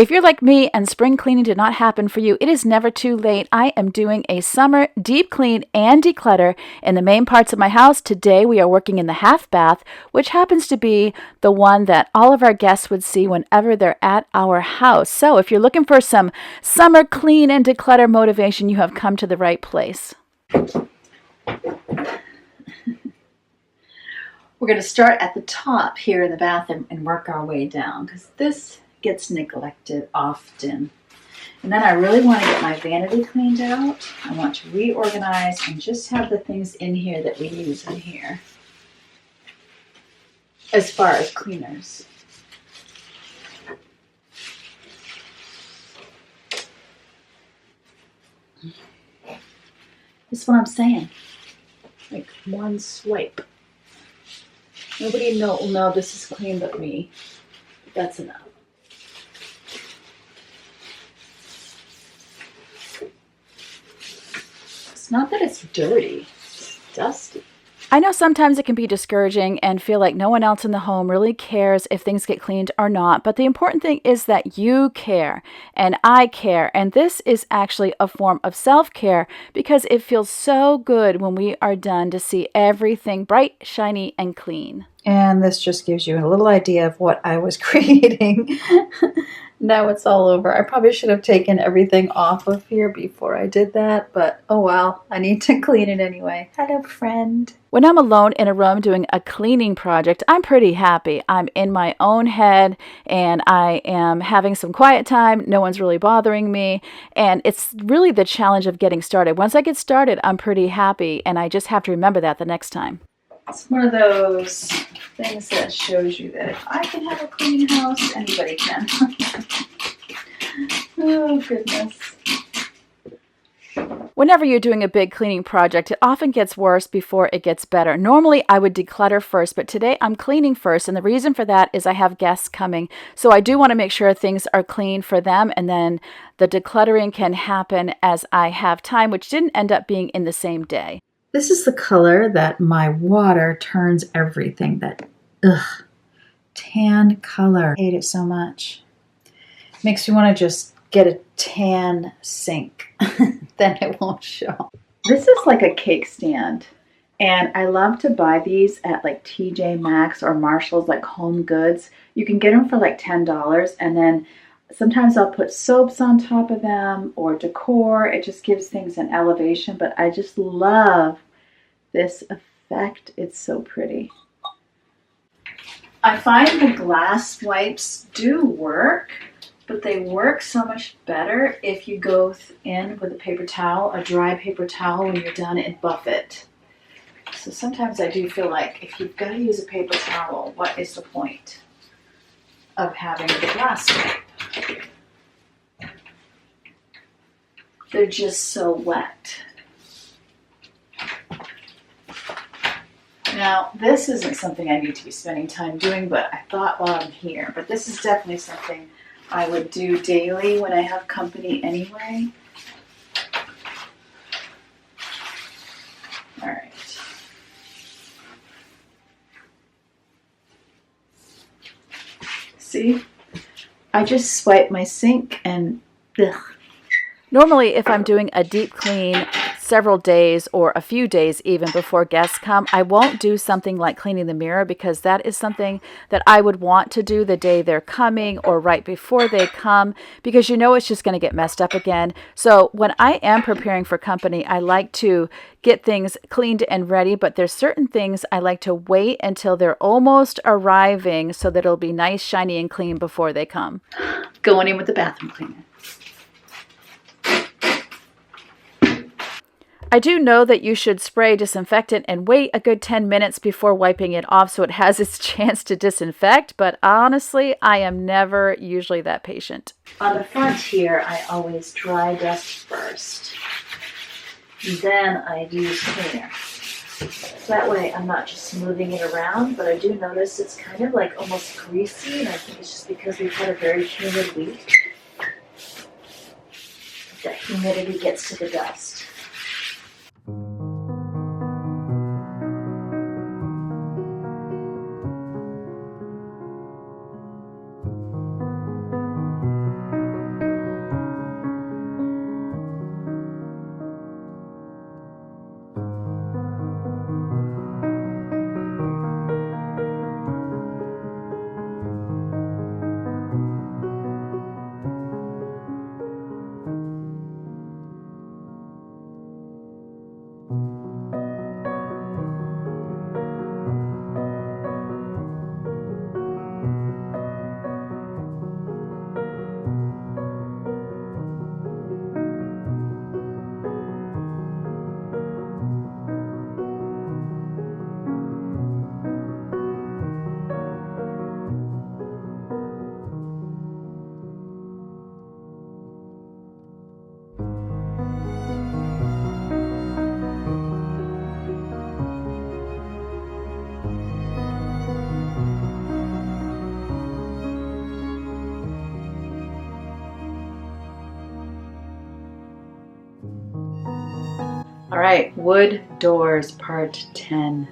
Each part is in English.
If you're like me and spring cleaning did not happen for you, it is never too late. I am doing a summer deep clean and declutter in the main parts of my house. Today we are working in the half bath, which happens to be the one that all of our guests would see whenever they're at our house. So if you're looking for some summer clean and declutter motivation, you have come to the right place. We're going to start at the top here in the bath and work our way down, because this gets neglected often. And then I really want to get my vanity cleaned out. I want to reorganize and just have the things in here that we use in here as far as cleaners. That's what I'm saying. Like one swipe. Nobody will know this is clean but me. That's enough. It's not that it's dirty, it's dusty. I know sometimes it can be discouraging and feel like no one else in the home really cares if things get cleaned or not, but the important thing is that you care and I care, and this is actually a form of self-care because it feels so good when we are done to see everything bright, shiny, and clean. And this just gives you a little idea of what I was creating. Now it's all over. I probably should have taken everything off of here before I did that, but oh well, I need to clean it anyway. Hello, friend. When I'm alone in a room doing a cleaning project, I'm pretty happy. I'm in my own head and I am having some quiet time. No one's really bothering me. And it's really the challenge of getting started. Once I get started, I'm pretty happy, and I just have to remember that the next time. It's one of those things that shows you that if I can have a clean house, anybody can. Oh, goodness. Whenever you're doing a big cleaning project, it often gets worse before it gets better. Normally, I would declutter first, but today I'm cleaning first, and the reason for that is I have guests coming. So I do want to make sure things are clean for them, and then the decluttering can happen as I have time, which didn't end up being in the same day. This is the color that my water turns everything. That, tan color. I hate it so much. Makes me want to just get a tan sink. Then it won't show. This is like a cake stand. And I love to buy these at like TJ Maxx or Marshall's, like Home Goods. You can get them for like $10, and then sometimes I'll put soaps on top of them or decor. It just gives things an elevation, but I just love this effect. It's so pretty. I find the glass wipes do work, but they work so much better if you go in with a paper towel, a dry paper towel, when you're done and buff it. So sometimes I do feel like if you've got to use a paper towel, what is the point of having the glass wipe? They're just so wet. Now, this isn't something I need to be spending time doing, but I thought while I'm here. But this is definitely something I would do daily when I have company anyway. All right. See? I just swipe my sink and ugh. Normally, if I'm doing a deep clean several days or a few days even before guests come, I won't do something like cleaning the mirror, because that is something that I would want to do the day they're coming or right before they come, because you know it's just going to get messed up again. So when I am preparing for company, I like to get things cleaned and ready, but there's certain things I like to wait until they're almost arriving so that it'll be nice, shiny, and clean before they come. Going in with the bathroom cleaner. I do know that you should spray disinfectant and wait a good 10 minutes before wiping it off so it has its chance to disinfect, but honestly, I am never usually that patient. On the front here, I always dry dust first. Then I use cleaner. So that way I'm not just moving it around, but I do notice it's kind of like almost greasy, and I think it's just because we've had a very humid week. That humidity gets to the dust. All right, wood doors, part 10.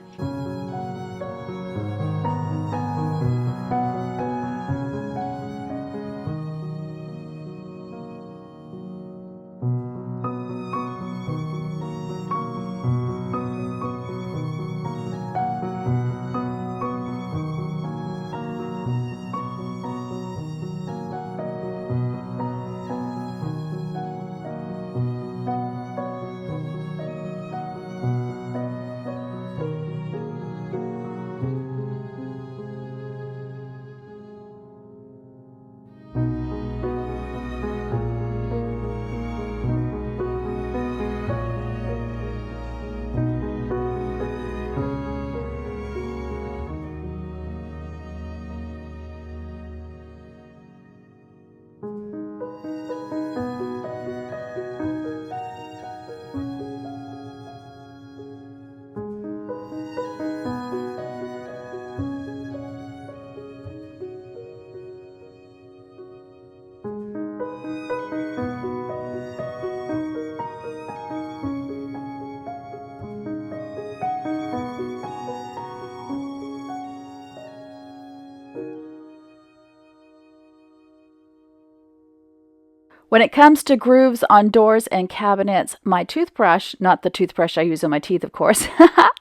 When it comes to grooves on doors and cabinets, my toothbrush, not the toothbrush I use on my teeth, of course,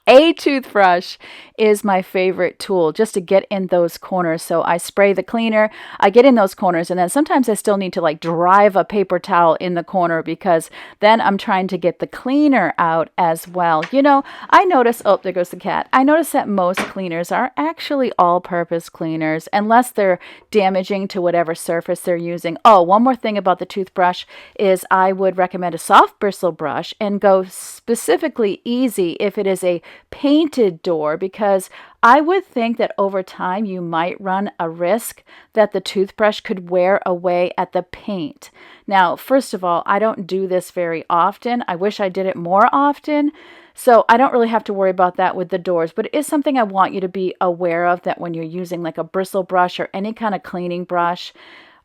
a toothbrush is my favorite tool just to get in those corners. So I spray the cleaner, I get in those corners, and then sometimes I still need to like drive a paper towel in the corner because then I'm trying to get the cleaner out as well. You know, I notice, oh, there goes the cat. I notice that most cleaners are actually all-purpose cleaners unless they're damaging to whatever surface they're using. Oh, one more thing about the toothbrush is I would recommend a soft bristle brush and go specifically easy if it is a painted door, because I would think that over time you might run a risk that the toothbrush could wear away at the paint. Now, first of all, I don't do this very often. I wish I did it more often. So I don't really have to worry about that with the doors, but it is something I want you to be aware of, that when you're using like a bristle brush or any kind of cleaning brush,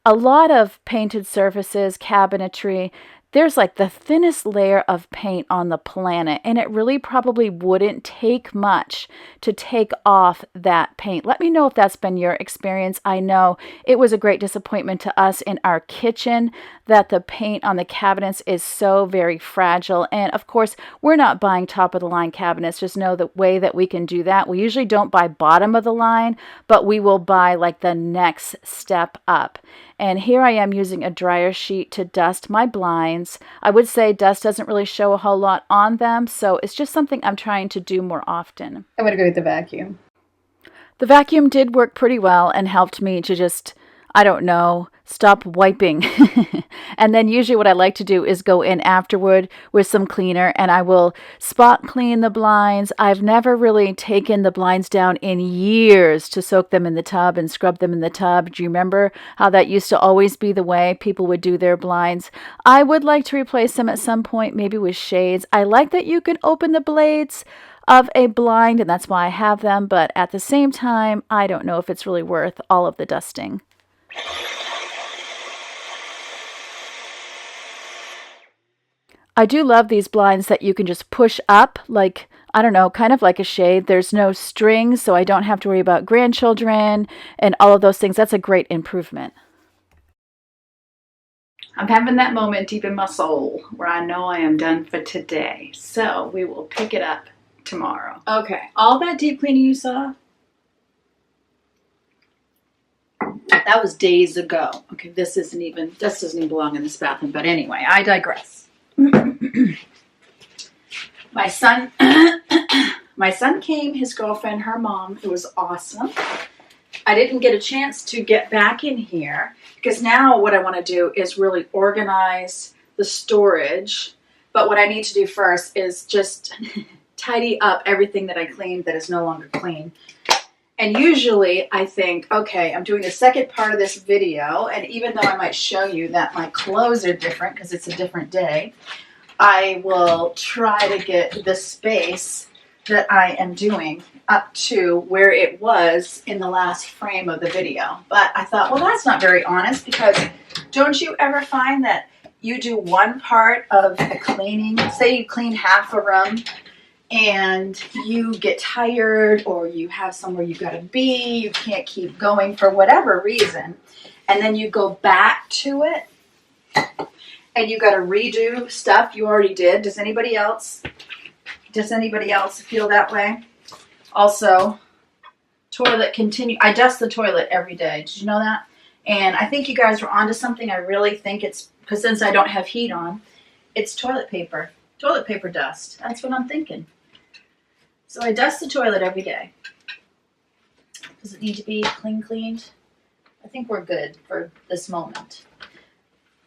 a lot of painted surfaces, cabinetry, there's like the thinnest layer of paint on the planet, and it really probably wouldn't take much to take off that paint. Let me know if that's been your experience. I know it was a great disappointment to us in our kitchen that the paint on the cabinets is so very fragile. And of course, we're not buying top of the line cabinets. Just know the way that we can do that. We usually don't buy bottom of the line, but we will buy like the next step up. And here I am using a dryer sheet to dust my blinds. I would say dust doesn't really show a whole lot on them, so it's just something I'm trying to do more often. I'm going to go with the vacuum. The vacuum did work pretty well and helped me to just, I don't know, stop wiping. And then usually what I like to do is go in afterward with some cleaner and I will spot clean the blinds. I've never really taken the blinds down in years to soak them in the tub and scrub them in the tub. Do you remember how that used to always be the way people would do their blinds? I would like to replace them at some point, maybe with shades. I like that you can open the blades of a blind, and that's why I have them, but at the same time, I don't know if it's really worth all of the dusting. I do love these blinds that you can just push up, like, I don't know, kind of like a shade. There's no strings, so I don't have to worry about grandchildren and all of those things. That's a great improvement. I'm having that moment deep in my soul where I know I am done for today. So we will pick it up tomorrow. Okay, all that deep cleaning you saw, that was days ago. Okay, this doesn't even belong in this bathroom, but anyway, I digress. My son came, his girlfriend, her mom. It was awesome. I didn't get a chance to get back in here because now what I want to do is really organize the storage. But what I need to do first is just tidy up everything that I cleaned that is no longer clean. And usually I think, okay, I'm doing the second part of this video, and even though I might show you that my clothes are different because it's a different day, I will try to get the space that I am doing up to where it was in the last frame of the video. But I thought, well, that's not very honest, because don't you ever find that you do one part of the cleaning, say you clean half a room and you get tired or you have somewhere you gotta be, you can't keep going for whatever reason, and then you go back to it and you gotta redo stuff you already did. Does anybody else feel that way? Also, toilet I dust the toilet every day. Did you know that? And I think you guys were onto something. I really think it's, because since I don't have heat on, it's toilet paper dust. That's what I'm thinking. So I dust the toilet every day. Does it need to be cleaned? I think we're good for this moment.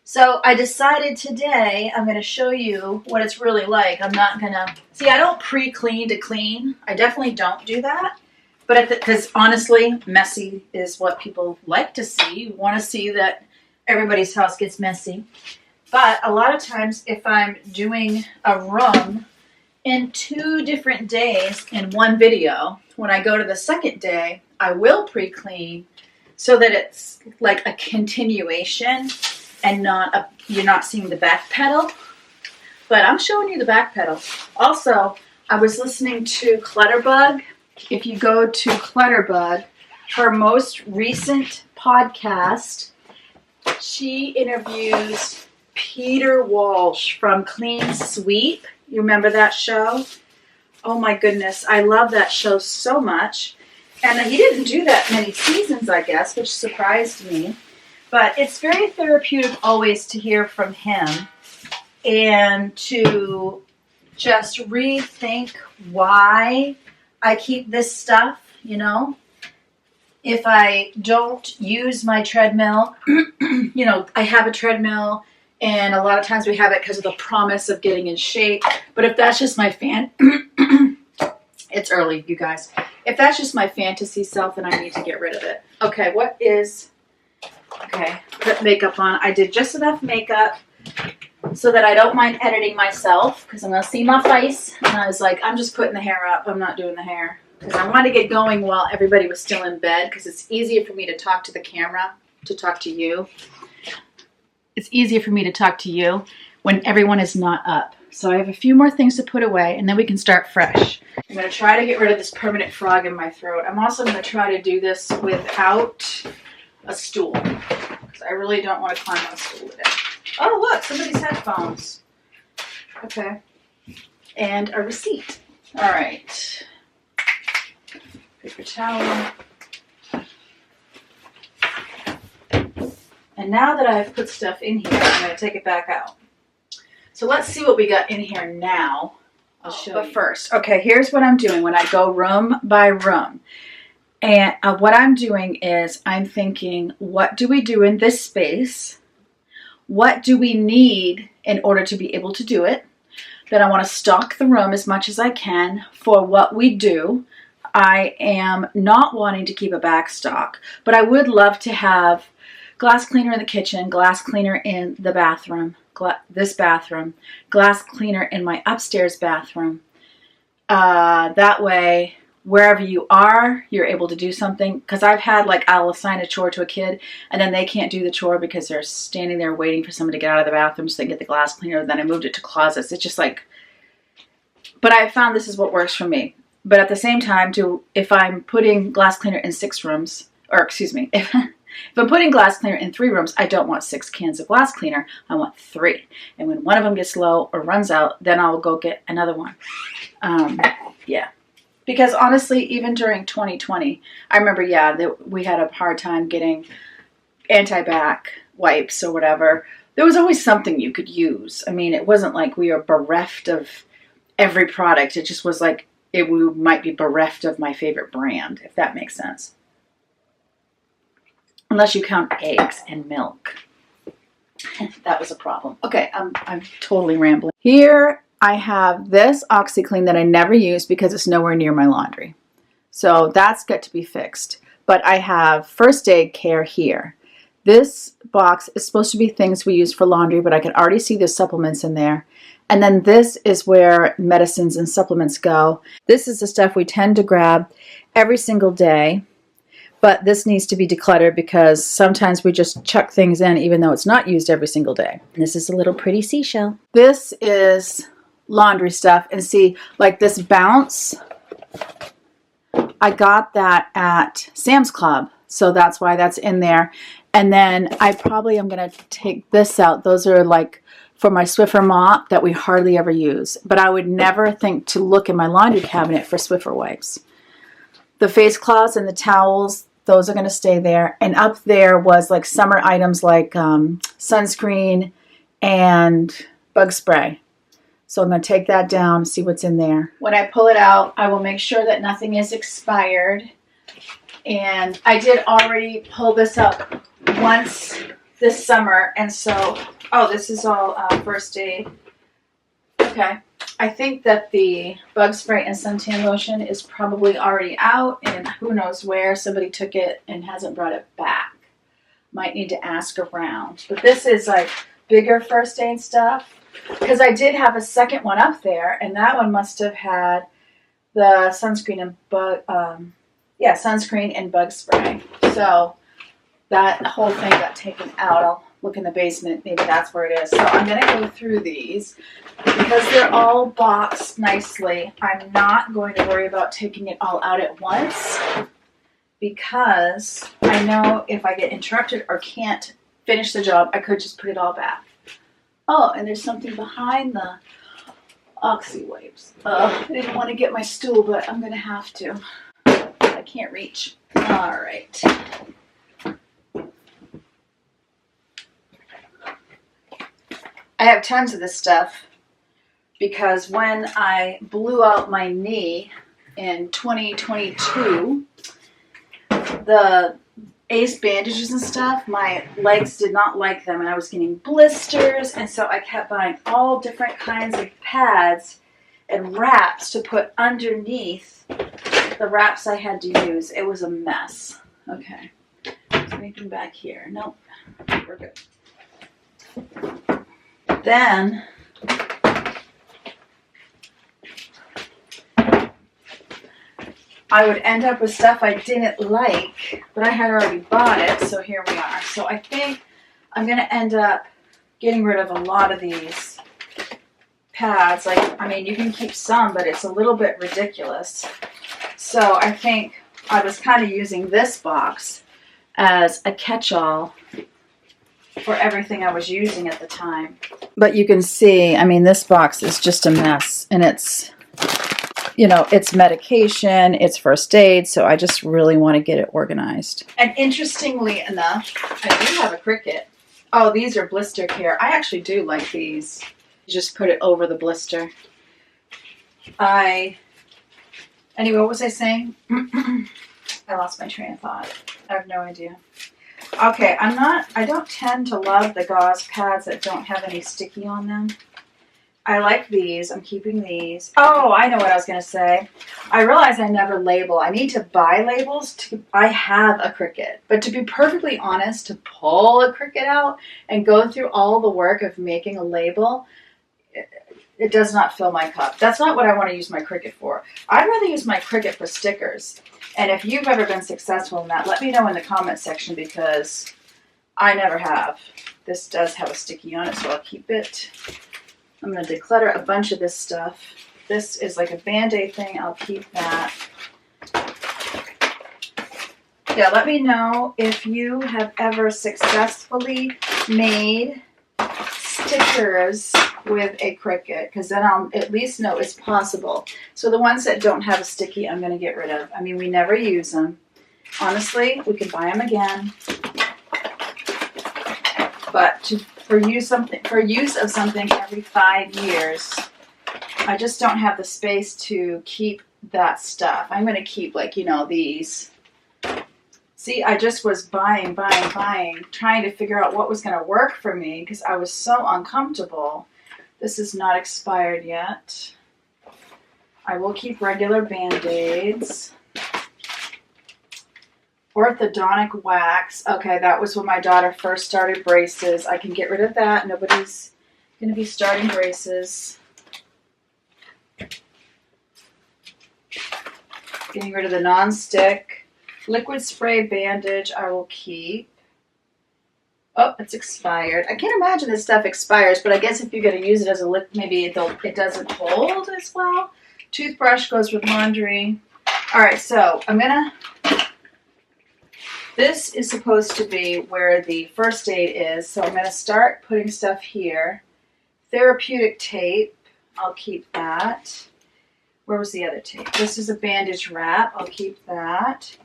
So I decided today I'm going to show you what it's really like. I'm not going to, see, I don't pre-clean to clean. I definitely don't do that. But because honestly, messy is what people like to see. You want to see that everybody's house gets messy. But a lot of times if I'm doing a room in 2 different days in one video, when I go to the second day, I will pre-clean so that it's like a continuation and you're not seeing the back pedal. But I'm showing you the back pedal. Also, I was listening to Clutterbug. If you go to Clutterbug, her most recent podcast, she interviews Peter Walsh from Clean Sweep. You remember that show? Oh my goodness, I love that show so much. And he didn't do that many seasons, I guess, which surprised me. But it's very therapeutic always to hear from him and to just rethink why I keep this stuff, you know. If I don't use my treadmill, you know, I have a treadmill and a lot of times we have it because of the promise of getting in shape. But if that's just my it's early, you guys. If that's just my fantasy self, then I need to get rid of it. Okay, put makeup on. I did just enough makeup so that I don't mind editing myself because I'm going to see my face. And I was like, I'm just putting the hair up. I'm not doing the hair. Because I wanted to get going while everybody was still in bed because it's easier for me to talk to the camera, to talk to you. It's easier for me to talk to you when everyone is not up. So I have a few more things to put away and then we can start fresh. I'm going to try to get rid of this permanent frog in my throat. I'm also going to try to do this without a stool because I really don't want to climb on a stool today. Oh, look, somebody's headphones. Okay. And a receipt. All right. Paper towel. And now that I've put stuff in here, I'm going to take it back out. So let's see what we got in here now. I'll show you. But first, okay, here's what I'm doing when I go room by room. And what I'm doing is I'm thinking, what do we do in this space? What do we need in order to be able to do it? Then I want to stock the room as much as I can for what we do. I am not wanting to keep a back stock, but I would love to have glass cleaner in the kitchen, glass cleaner in the bathroom, this bathroom, glass cleaner in my upstairs bathroom. That way, wherever you are, you're able to do something. Because I've had, like, I'll assign a chore to a kid, and then they can't do the chore because they're standing there waiting for someone to get out of the bathroom so they can get the glass cleaner. Then I moved it to closets. It's just like, but I found this is what works for me. But at the same time, if I'm putting glass cleaner in 6 rooms, or excuse me, if I'm putting glass cleaner in 3 rooms, I don't want 6 cans of glass cleaner. I want 3. And when one of them gets low or runs out, then I'll go get another one. Yeah. Because honestly, even during 2020, I remember, we had a hard time getting anti-back wipes or whatever. There was always something you could use. I mean, it wasn't like we were bereft of every product. It just was like we might be bereft of my favorite brand, if that makes sense. Unless you count eggs and milk. That was a problem. Okay, I'm totally rambling. Here I have this OxyClean that I never use because it's nowhere near my laundry. So that's got to be fixed. But I have first aid care here. This box is supposed to be things we use for laundry, but I can already see the supplements in there. And then this is where medicines and supplements go. This is the stuff we tend to grab every single day. But this needs to be decluttered because sometimes we just chuck things in even though it's not used every single day. And this is a little pretty seashell. This is laundry stuff. And see, like this bounce, I got that at Sam's Club. So that's why that's in there. And then I probably am going to take this out. Those are like for my Swiffer mop that we hardly ever use. But I would never think to look in my laundry cabinet for Swiffer wipes. The face cloths and the towels, those are going to stay there. And up there was like summer items like sunscreen and bug spray. So I'm going to take that down and see what's in there. When I pull it out, I will make sure that nothing is expired. And I did already pull this up once this summer. And so, oh, this is all first aid. Okay. I think that the bug spray and suntan lotion is probably already out and who knows where. Somebody took it and hasn't brought it back. Might need to ask around. But this is like bigger first aid stuff. Because I did have a second one up there, and that one must have had the sunscreen and sunscreen and bug spray. So that whole thing got taken out. I'll look in the basement. Maybe that's where it is. So I'm going to go through these because they're all boxed nicely. I'm not going to worry about taking it all out at once because I know if I get interrupted or can't finish the job, I could just put it all back. Oh, and there's something behind the Oxy wipes. I didn't want to get my stool, but I'm going to have to. I can't reach. All right. I have tons of this stuff because when I blew out my knee in 2022, the Ace bandages and stuff, my legs did not like them and I was getting blisters, and so I kept buying all different kinds of pads and wraps to put underneath the wraps I had to use. It was a mess. Okay, so anything back here? Nope, we're good. Then I would end up with stuff I didn't like, but I had already bought it, so here we are. So I think I'm going to end up getting rid of a lot of these pads. Like, I mean, you can keep some, but it's a little bit ridiculous. So I think I was kind of using this box as a catch-all for everything I was using at the time. But you can see, I mean, this box is just a mess, and it's... you know, it's medication, it's first aid, so I just really want to get it organized. And interestingly enough, I do have a Cricut. Oh, these are blister care. I actually do like these. You just put it over the blister. Anyway, what was I saying? I lost my train of thought. I have no idea. Okay, I don't tend to love the gauze pads that don't have any sticky on them. I like these. I'm keeping these. Oh, I know what I was going to say. I realize I never label. I need to buy labels. I have a Cricut. But to be perfectly honest, to pull a Cricut out and go through all the work of making a label, it does not fill my cup. That's not what I want to use my Cricut for. I'd rather use my Cricut for stickers. And if you've ever been successful in that, let me know in the comment section because I never have. This does have a sticky on it, so I'll keep it. I'm going to declutter a bunch of this stuff. This is like a Band-Aid thing. I'll keep that. Yeah, let me know if you have ever successfully made stickers with a Cricut, because then I'll at least know it's possible. So the ones that don't have a sticky, I'm going to get rid of. I mean, we never use them. Honestly, we could buy them again. But for use of something every 5 years, I just don't have the space to keep that stuff. I'm going to keep, like, you know, these. See, I just was buying, trying to figure out what was going to work for me because I was so uncomfortable. This is not expired yet. I will keep regular Band-Aids. Orthodontic wax. Okay, that was when my daughter first started braces. I can get rid of that. Nobody's going to be starting braces. Getting rid of the non-stick. Liquid spray bandage I will keep. Oh, it's expired. I can't imagine this stuff expires, but I guess if you're going to use it as a liquid, maybe it doesn't hold as well. Toothbrush goes with laundry. All right, so this is supposed to be where the first aid is, so I'm going to start putting stuff here. Therapeutic tape, I'll keep that. Where was the other tape? This is a bandage wrap, I'll keep that.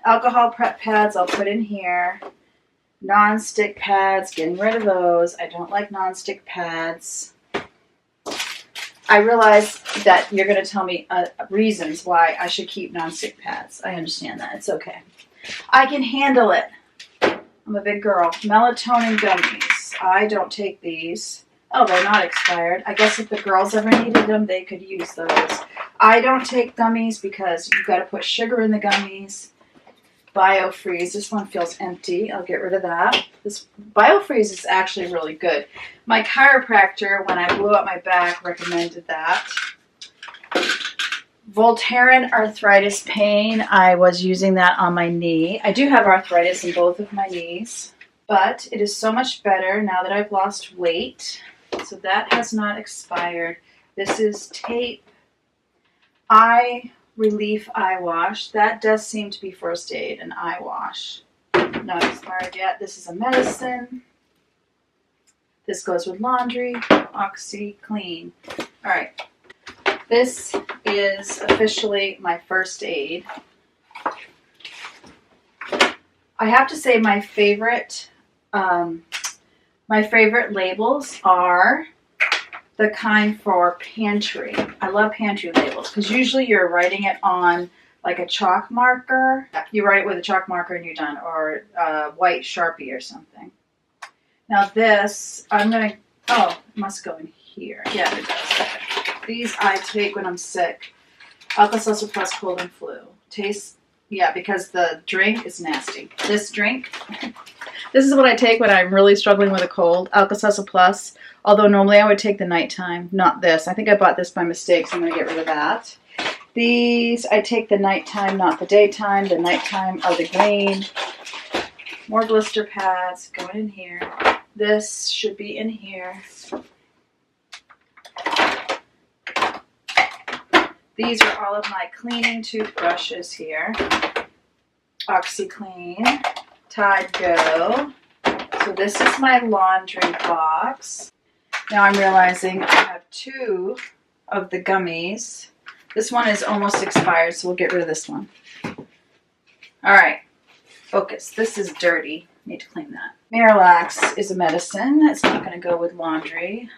Alcohol prep pads, I'll put in here. Non-stick pads, getting rid of those. I don't like non-stick pads. I realize that you're going to tell me reasons why I should keep non-stick pads. I understand that. It's okay. I can handle it. I'm a big girl. Melatonin gummies. I don't take these. Oh, they're not expired. I guess if the girls ever needed them, they could use those. I don't take gummies because you've got to put sugar in the gummies. Biofreeze. This one feels empty. I'll get rid of that. This Biofreeze is actually really good. My chiropractor, when I blew up my back, recommended that. Voltaren arthritis pain. I was using that on my knee. I do have arthritis in both of my knees, but it is so much better now that I've lost weight. So that has not expired. This is tape. Eye Relief eye wash. That does seem to be first aid, an eye wash. Not expired yet. This is a medicine. This goes with laundry. OxyClean. All right. This is officially my first aid. I have to say my favorite labels are the kind for pantry. I love pantry labels because usually you're writing it on like a chalk marker. You write it with a chalk marker and you're done, or a white Sharpie or something. Now this, it must go in here. Yeah, it does. Okay. These I take when I'm sick. Alka-Seltzer Plus Cold and Flu. Tastes, yeah, because the drink is nasty. This drink, this is what I take when I'm really struggling with a cold. Alka-Seltzer Plus. Although normally I would take the nighttime, not this. I think I bought this by mistake, so I'm going to get rid of that. These, I take the nighttime, not the daytime. The nighttime are the green. More blister pads going in here. This should be in here. These are all of my cleaning toothbrushes here. OxyClean, Tide Go. So this is my laundry box. Now I'm realizing I have 2 of the gummies. This one is almost expired, so we'll get rid of this one. All right, focus. This is dirty. Need to clean that. Miralax is a medicine. It's not going to go with laundry.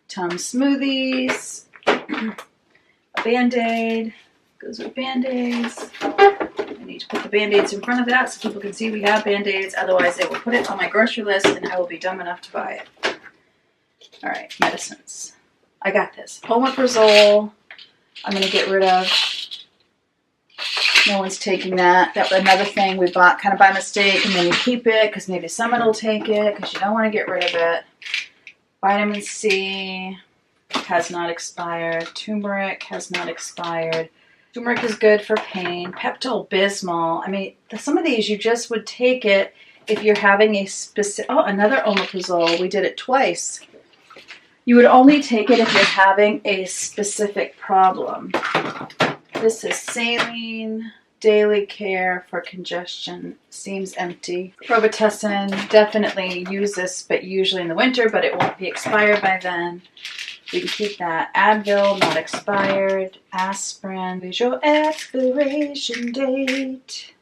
Tums Smoothies. A Band-Aid. Goes with Band-Aids. I need to put the Band-Aids in front of that so people can see we have Band-Aids. Otherwise, they will put it on my grocery list and I will be dumb enough to buy it. All right, medicines. I got this. Omeprazole, I'm going to get rid of. No one's taking that. That was another thing we bought kind of by mistake, and then you keep it because maybe someone will take it because you don't want to get rid of it. Vitamin C has not expired. Turmeric has not expired. Turmeric is good for pain. Pepto-Bismol. I mean, some of these you just would take it if you're having a specific... Oh, another omeprazole. We did it twice. You would only take it if you're having a specific problem. This is saline, daily care for congestion. Seems empty. Robitussin, definitely use this, but usually in the winter, but it won't be expired by then. We can keep that. Advil, not expired. Aspirin, visual expiration date.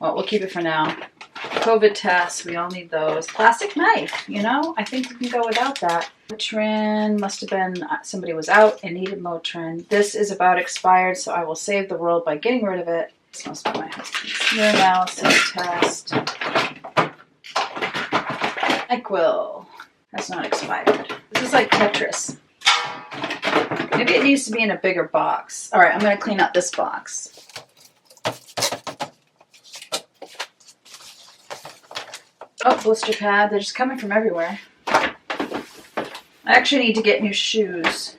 Well, we'll keep it for now. COVID tests, we all need those. Plastic knife, you know, I think we can go without that. Motrin, must have been somebody was out and needed Motrin. This is about expired, so I will save the world by getting rid of it. This must be my husband's. Urinalysis test. NyQuil has not expired. This is like Tetris. Maybe it needs to be in a bigger box. All right, I'm going to clean up this box. Oh, blister pad. They're just coming from everywhere. I actually need to get new shoes.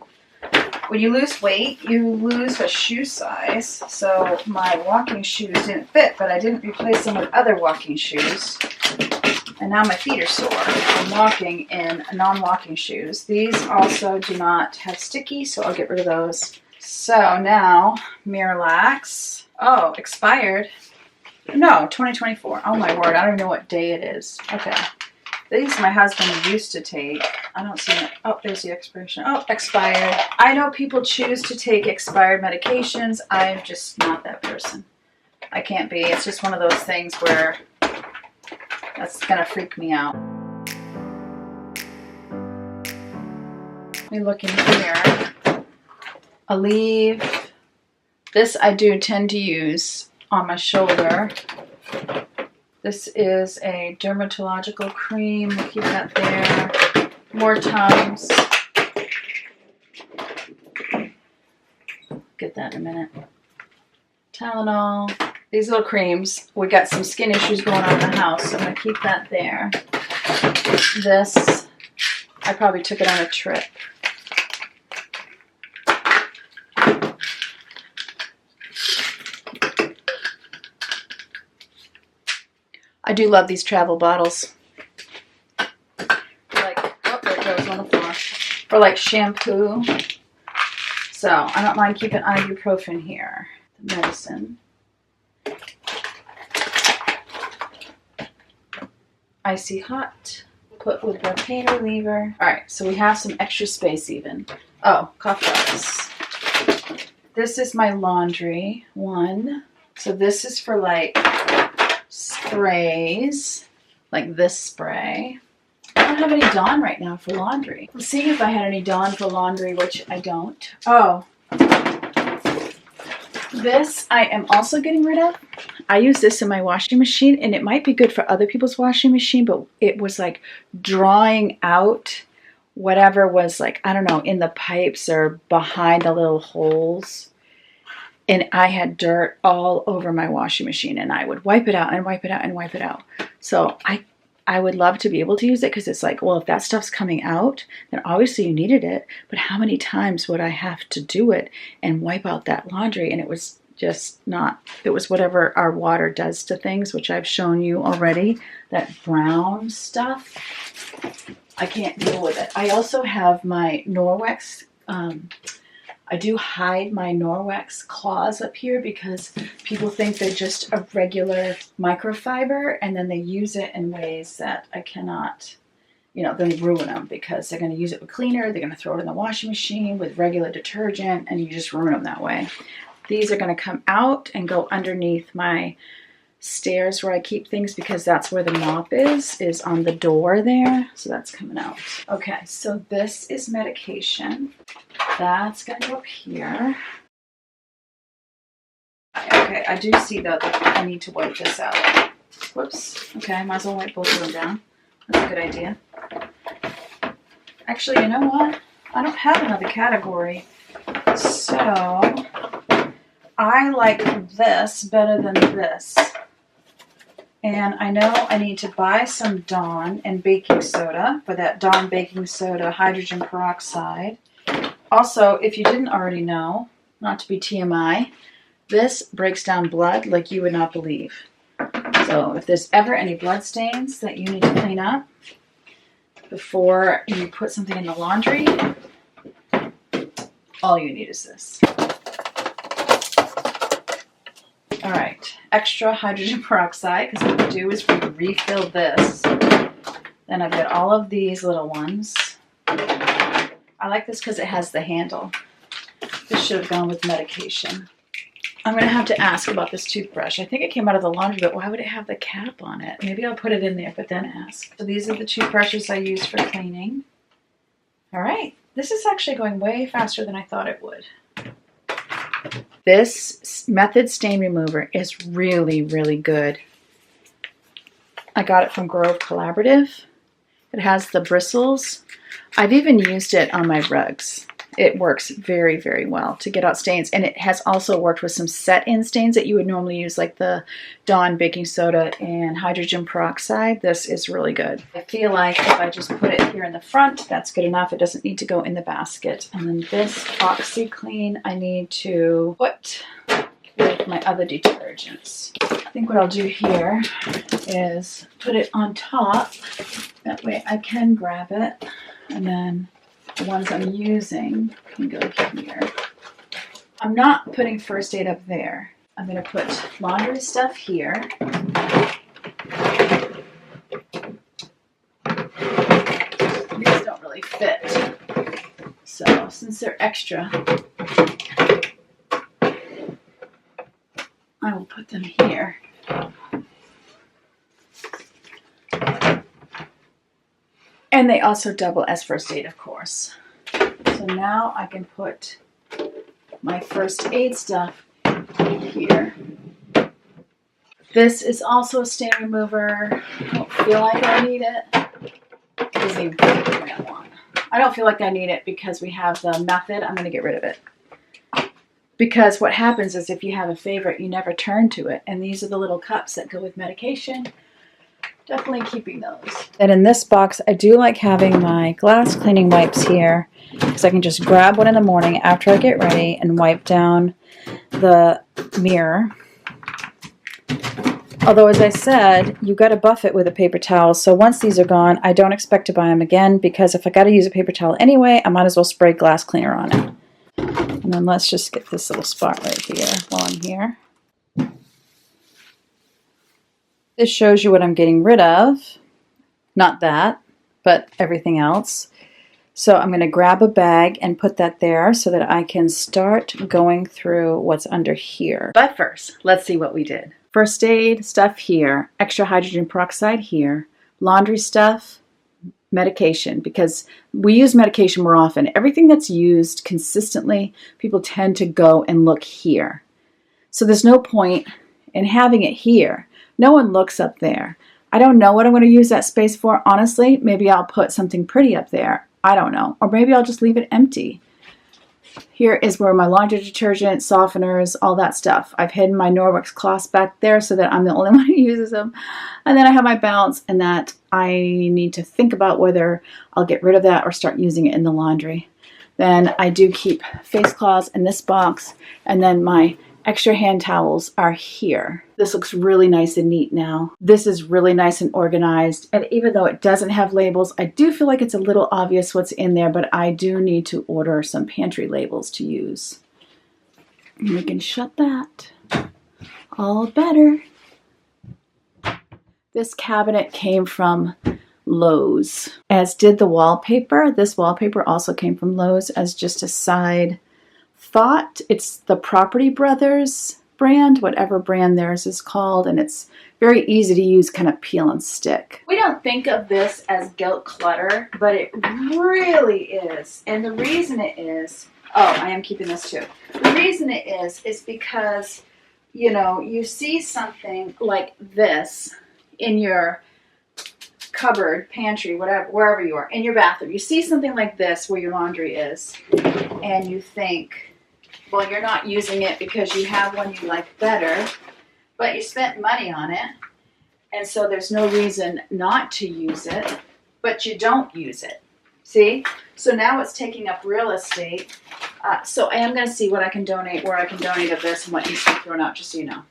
when you lose weight, you lose a shoe size. So my walking shoes didn't fit, but I didn't replace them with other walking shoes. And now my feet are sore from walking in non-walking shoes. These also do not have sticky, so I'll get rid of those. So now, Miralax. Oh, expired. No, 2024. Oh my word, I don't even know what day it is. Okay. These my husband used to take. I don't see it. Oh, there's the expiration. Oh, expired. I know people choose to take expired medications. I'm just not that person. I can't be. It's just one of those things where that's going to freak me out. Let me look in here. Aleve. This I do tend to use on my shoulder. This is a dermatological cream. We'll keep that there. More Tums. Get that in a minute. Tylenol. These little creams. We got some skin issues going on in the house, so I'm going to keep that there. This, I probably took it on a trip. I do love these travel bottles. Like, oh, there it goes on the floor. For like shampoo. So I don't mind keeping ibuprofen here. The medicine. Icy hot. Put with the pain reliever. Alright, so we have some extra space even. Oh, cough drops. This is my laundry one. So this is for like sprays, like this spray. I don't have any Dawn right now for laundry. Let's see if I had any Dawn for laundry, which I don't. Oh, this I am also getting rid of. I use this in my washing machine, and it might be good for other people's washing machine, but it was like drawing out whatever was like, I don't know, in the pipes or behind the little holes. And I had dirt all over my washing machine, and I would wipe it out and wipe it out and wipe it out. So I would love to be able to use it, because it's like, well, if that stuff's coming out, then obviously you needed it. But how many times would I have to do it and wipe out that laundry? And it was just not, it was whatever our water does to things, which I've shown you already, that brown stuff. I can't deal with it. I also have my Norwex, I do hide my Norwex claws up here because people think they're just a regular microfiber, and then they use it in ways that I cannot, you know, then ruin them, because they're going to use it with cleaner, they're going to throw it in the washing machine with regular detergent, and you just ruin them that way. These are going to come out and go underneath my stairs where I keep things, because that's where the mop is on the door there. So that's coming out. Okay, so this is medication. That's going to go up here. Okay, I do see though that I need to wipe this out. Whoops. Okay, I might as well wipe both of them down. That's a good idea. Actually, you know what? I don't have another category. So I like this better than this. And I know I need to buy some Dawn and baking soda for that Dawn baking soda hydrogen peroxide. Also, if you didn't already know, not to be TMI, this breaks down blood like you would not believe. So if there's ever any blood stains that you need to clean up before you put something in the laundry, all you need is this. All right, extra hydrogen peroxide, because what we do is we refill this. Then I've got all of these little ones. I like this because it has the handle. This should have gone with medication. I'm going to have to ask about this toothbrush. I think it came out of the laundry, but why would it have the cap on it? Maybe I'll put it in there, but then ask. So these are the toothbrushes I use for cleaning. All right, this is actually going way faster than I thought it would. This Method Stain Remover is really, really good. I got it from Grove Collaborative. It has the bristles. I've even used it on my rugs. it works very, very well to get out stains. And it has also worked with some set-in stains that you would normally use, like the Dawn baking soda and hydrogen peroxide. This is really good. I feel like if I just put it here in the front, that's good enough. It doesn't need to go in the basket. And then this OxiClean I need to put with my other detergents. I think what I'll do here is put it on top. That way I can grab it. And then the ones I'm using can go here. I'm not putting first aid up there. I'm going to put laundry stuff here. These don't really fit. So since they're extra, I will put them here. And they also double as first aid, of course. So now I can put my first aid stuff here. This is also a stain remover. I don't feel like I need it. It is a really great one. I don't feel like I need it because we have the method. I'm going to get rid of it. Because what happens is if you have a favorite, you never turn to it. And these are the little cups that go with medication. Definitely keeping those. And in this box, I do like having my glass cleaning wipes here because I can just grab one in the morning after I get ready and wipe down the mirror. Although, as I said, you got to buff it with a paper towel. So once these are gone, I don't expect to buy them again because if I got to use a paper towel anyway, I might as well spray glass cleaner on it. And then let's just get this little spot right here while I'm here. This shows you what I'm getting rid of. Not that, but everything else. So I'm going to grab a bag and put that there so that I can start going through what's under here. But first, let's see what we did. First aid stuff here, extra hydrogen peroxide here, laundry stuff, medication, because we use medication more often. Everything that's used consistently, people tend to go and look here. So there's no point in having it here. No one looks up there. I don't know what I'm going to use that space for. Honestly, maybe I'll put something pretty up there. I don't know. Or maybe I'll just leave it empty. Here is where my laundry detergent, softeners, all that stuff. I've hidden my Norwex cloths back there so that I'm the only one who uses them. And then I have my balance, and that I need to think about whether I'll get rid of that or start using it in the laundry. Then I do keep face cloths in this box, and then my extra hand towels are here. This looks really nice and neat now. This is really nice and organized. And even though it doesn't have labels, I do feel like it's a little obvious what's in there, but I do need to order some pantry labels to use. And we can shut that. All better. This cabinet came from Lowe's, as did the wallpaper. This wallpaper also came from Lowe's as just a side thought. It's the Property Brothers brand, whatever brand theirs is called, and it's very easy to use, kind of peel and stick. We don't think of this as guilt clutter, but it really is. And the reason it is, oh, I am keeping this too. The reason it is because, you know, you see something like this in your cupboard, pantry, whatever, wherever you are, in your bathroom. You see something like this where your laundry is, and you think, well, you're not using it because you have one you like better, but you spent money on it, and so there's no reason not to use it, but you don't use it. See? So now it's taking up real estate. So I am going to see what I can donate, where I can donate of this and what needs to be thrown out, just so you know.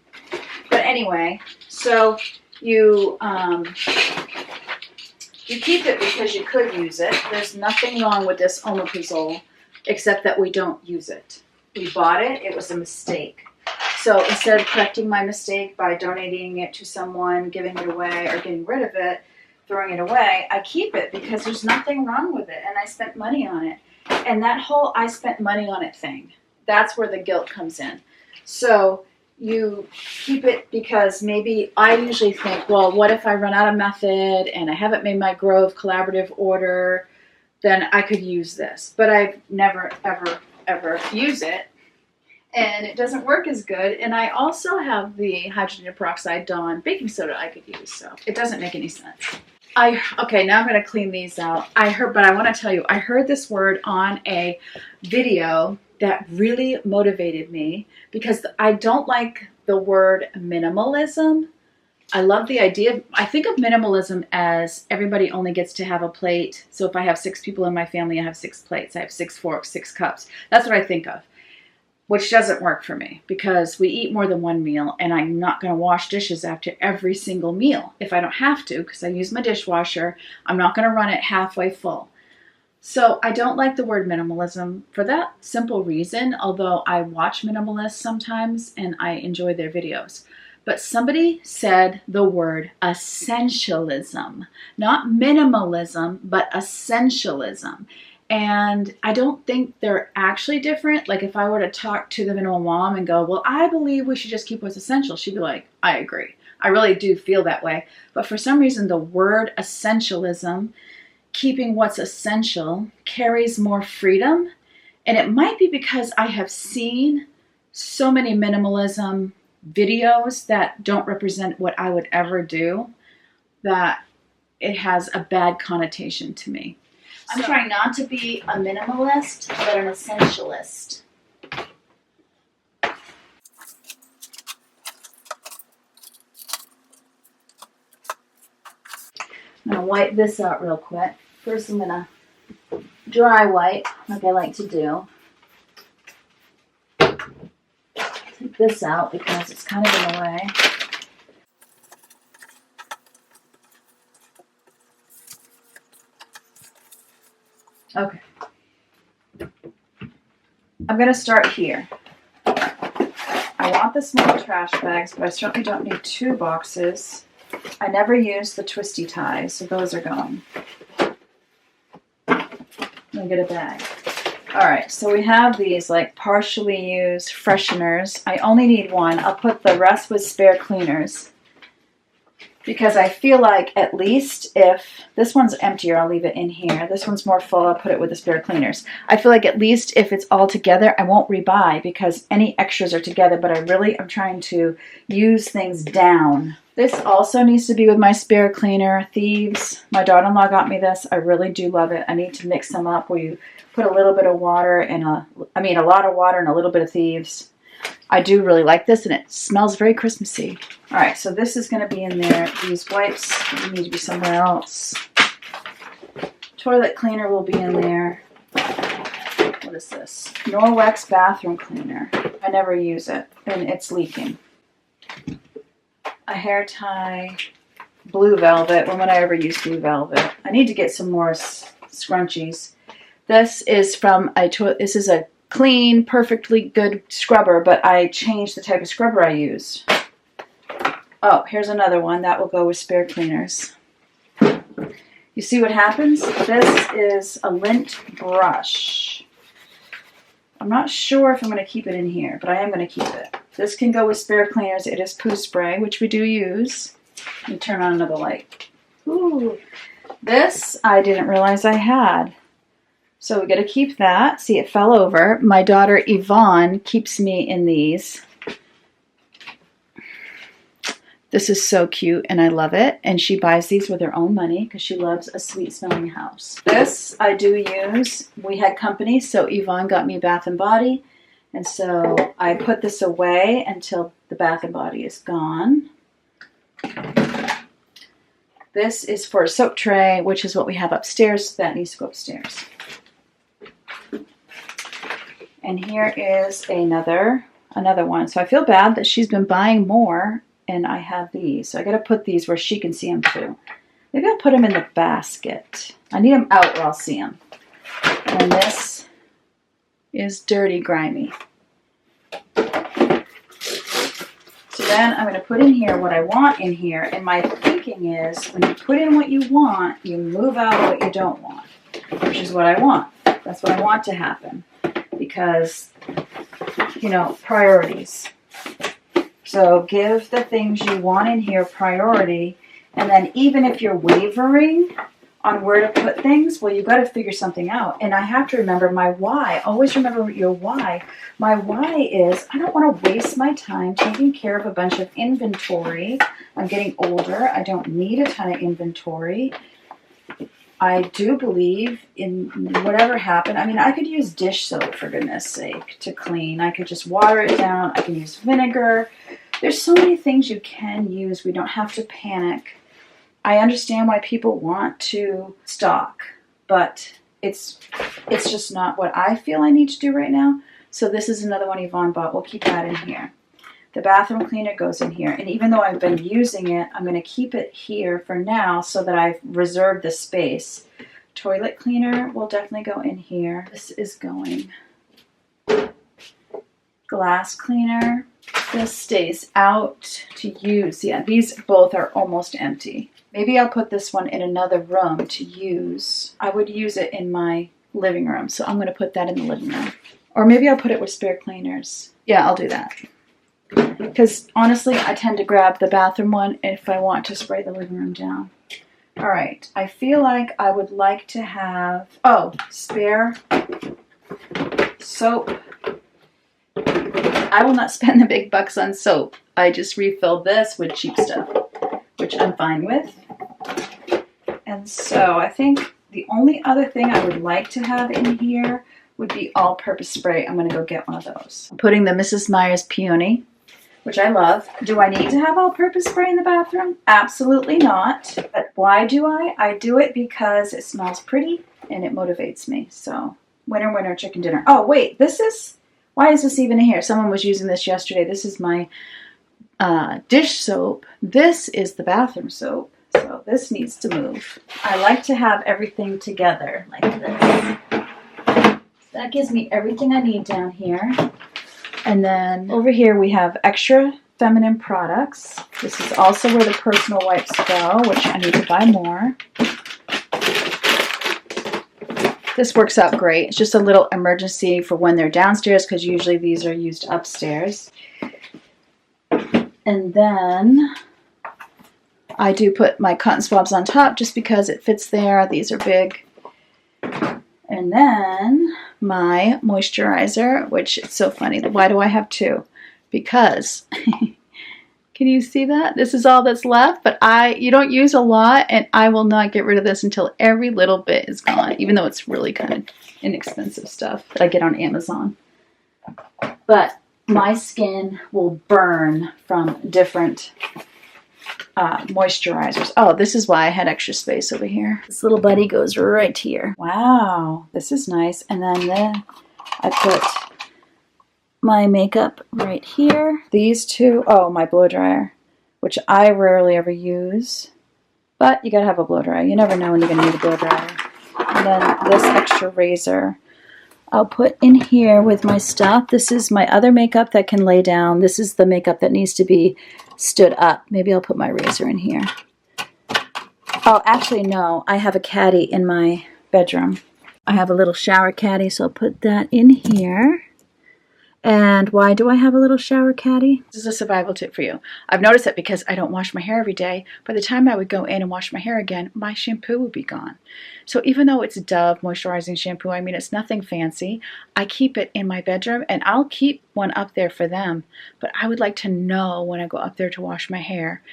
But anyway, so you keep it because you could use it. There's nothing wrong with this omeprazole except that we don't use it. We bought it. It was a mistake. So instead of correcting my mistake by donating it to someone, giving it away, or getting rid of it, throwing it away, I keep it because there's nothing wrong with it, and I spent money on it. And that whole I spent money on it thing, that's where the guilt comes in. So you keep it because maybe I usually think, well, what if I run out of method and I haven't made my Grove collaborative order, then I could use this. But I've never, ever used it, and it doesn't work as good. And I also have the hydrogen peroxide Dawn baking soda I could use, so it doesn't make any sense. Okay, now I'm going to clean these out. But I want to tell you, I heard this word on a video that really motivated me because I don't like the word minimalism. I love the idea. I think of minimalism as everybody only gets to have a plate. So if I have 6 people in my family, I have 6 plates. I have 6 forks, 6 cups. That's what I think of, which doesn't work for me because we eat more than one meal and I'm not going to wash dishes after every single meal if I don't have to because I use my dishwasher. I'm not going to run it halfway full. So I don't like the word minimalism for that simple reason, although I watch minimalists sometimes and I enjoy their videos. But somebody said the word essentialism, not minimalism, but essentialism. And I don't think they're actually different. Like if I were to talk to the minimal mom and go, well, I believe we should just keep what's essential, she'd be like, I agree. I really do feel that way. But for some reason, the word essentialism, keeping what's essential, carries more freedom. And it might be because I have seen so many minimalism videos that don't represent what I would ever do that it has a bad connotation to me. I'm trying not to be a minimalist, but an essentialist. I'm going to wipe this out real quick. First I'm going to dry wipe, like I like to do. Take this out because it's kind of in the way. Okay. I'm going to start here. I want the small trash bags, but I certainly don't need 2 boxes. I never use the twisty ties, so those are going. Let me get a bag. All right, so we have these like partially used fresheners. I only need 1. I'll put the rest with spare cleaners because I feel like at least if this one's emptier, I'll leave it in here. This one's more full, I'll put it with the spare cleaners. I feel like at least if it's all together, I won't rebuy because any extras are together, but I really am trying to use things down. This also needs to be with my spare cleaner, Thieves. My daughter-in-law got me this. I really do love it. I need to mix them up where you put a little bit of water and a lot of water and a little bit of Thieves. I do really like this and it smells very Christmassy. All right, so this is going to be in there. These wipes need to be somewhere else. Toilet cleaner will be in there. What is this? Norwex bathroom cleaner. I never use it and it's leaking. A hair tie, blue velvet. When would I ever use blue velvet? I need to get some more scrunchies. This is from this is a clean, perfectly good scrubber, but I changed the type of scrubber I use. Oh, here's another one that will go with spare cleaners. You see what happens? This is a lint brush. I'm not sure if I'm going to keep it in here, but I am going to keep it. This can go with spare cleaners. It is poo spray, which we do use. Let me turn on another light. Ooh, this I didn't realize I had. So we got to keep that. See, it fell over. My daughter Yvonne keeps me in these. This is so cute and I love it. And she buys these with her own money because she loves a sweet smelling house. This I do use. We had company, so Yvonne got me Bath & Body. And so I put this away until the Bath & Body is gone. This is for a soap tray, which is what we have upstairs. So that needs to go upstairs. And here is another one. So I feel bad that she's been buying more and I have these. So I got to put these where she can see them too. Maybe I'll put them in the basket. I need them out where I'll see them. And this is dirty, grimy. So then I'm going to put in here what I want in here. And my thinking is when you put in what you want, you move out what you don't want, which is what I want. That's what I want to happen. Because, you know, priorities. So give the things you want in here priority. And then even if you're wavering on where to put things, well, you've got to figure something out. And I have to remember my why. Always remember your why. My why is I don't want to waste my time taking care of a bunch of inventory. I'm getting older. I don't need a ton of inventory. I do believe in whatever happened. I mean, I could use dish soap, for goodness sake, to clean. I could just water it down. I can use vinegar. There's so many things you can use. We don't have to panic. I understand why people want to stock, but it's just not what I feel I need to do right now. So this is another one Yvonne bought. We'll keep that in here. The bathroom cleaner goes in here. And even though I've been using it, I'm going to keep it here for now so that I've reserved the space. Toilet cleaner will definitely go in here. This is going. Glass cleaner. This stays out to use. Yeah, these both are almost empty. Maybe I'll put this one in another room to use. I would use it in my living room, so I'm going to put that in the living room. Or maybe I'll put it with spare cleaners. Yeah, I'll do that. Because honestly, I tend to grab the bathroom one if I want to spray the living room down. All right, I feel like I would like to have, spare soap. I will not spend the big bucks on soap. I just refill this with cheap stuff, which I'm fine with. And so I think the only other thing I would like to have in here would be all-purpose spray. I'm going to go get one of those. I'm putting the Mrs. Meyer's Peony, which I love. Do I need to have all-purpose spray in the bathroom? Absolutely not. But why do I? I do it because it smells pretty and it motivates me. So, winner, winner, chicken dinner. Oh, wait, why is this even here? Someone was using this yesterday. This is my dish soap. This is the bathroom soap. So this needs to move. I like to have everything together like this. That gives me everything I need down here. And then over here we have extra feminine products. This is also where the personal wipes go, which I need to buy more. This works out great. It's just a little emergency for when they're downstairs because usually these are used upstairs. And then I do put my cotton swabs on top just because it fits there. These are big. And then my moisturizer, which is so funny. Why do I have two? Because, can you see that? This is all that's left, but you don't use a lot, and I will not get rid of this until every little bit is gone, even though it's really kind of inexpensive stuff that I get on Amazon. But my skin will burn from different moisturizers. Oh, this is why I had extra space over here. This little buddy goes right here. Wow, this is nice. And then I put my makeup right here. These two, my blow dryer, which I rarely ever use. But you gotta have a blow dryer. You never know when you're gonna need a blow dryer. And then this extra razor I'll put in here with my stuff. This is my other makeup that can lay down. This is the makeup that needs to be stood up. Maybe I'll put my razor in here. Oh, actually, no. I have a caddy in my bedroom. I have a little shower caddy, so I'll put that in here. And why do I have a little shower caddy? This is a survival tip for you. I've noticed that because I don't wash my hair every day, by the time I would go in and wash my hair again, my shampoo would be gone. So even though it's Dove moisturizing shampoo, I mean, it's nothing fancy, I keep it in my bedroom, and I'll keep one up there for them. But I would like to know when I go up there to wash my hair,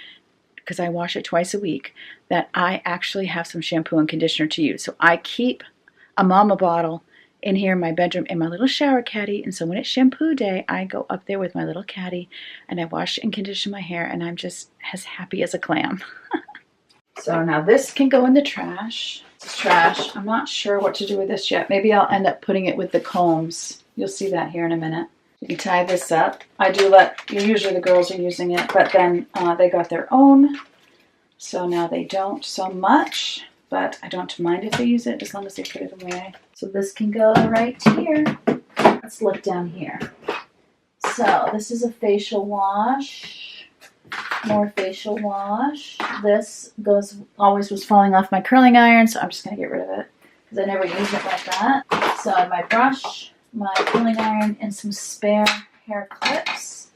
because I wash it twice a week, that I actually have some shampoo and conditioner to use. So I keep a mama bottle in here in my bedroom in my little shower caddy, and so when it's shampoo day, I go up there with my little caddy and I wash and condition my hair, and I'm just as happy as a clam. So now this can go in the trash. It's trash. I'm not sure what to do with this yet. Maybe I'll end up putting it with the combs. You'll see that here in a minute. You can tie this up. I do usually the girls are using it, but then they got their own, so now they don't so much. But I don't mind if they use it as long as they put it away. So this can go right here. Let's look down here. So this is a facial wash. More facial wash. This always was falling off my curling iron, so I'm just going to get rid of it because I never use it like that. So my brush, my curling iron, and some spare hair clips.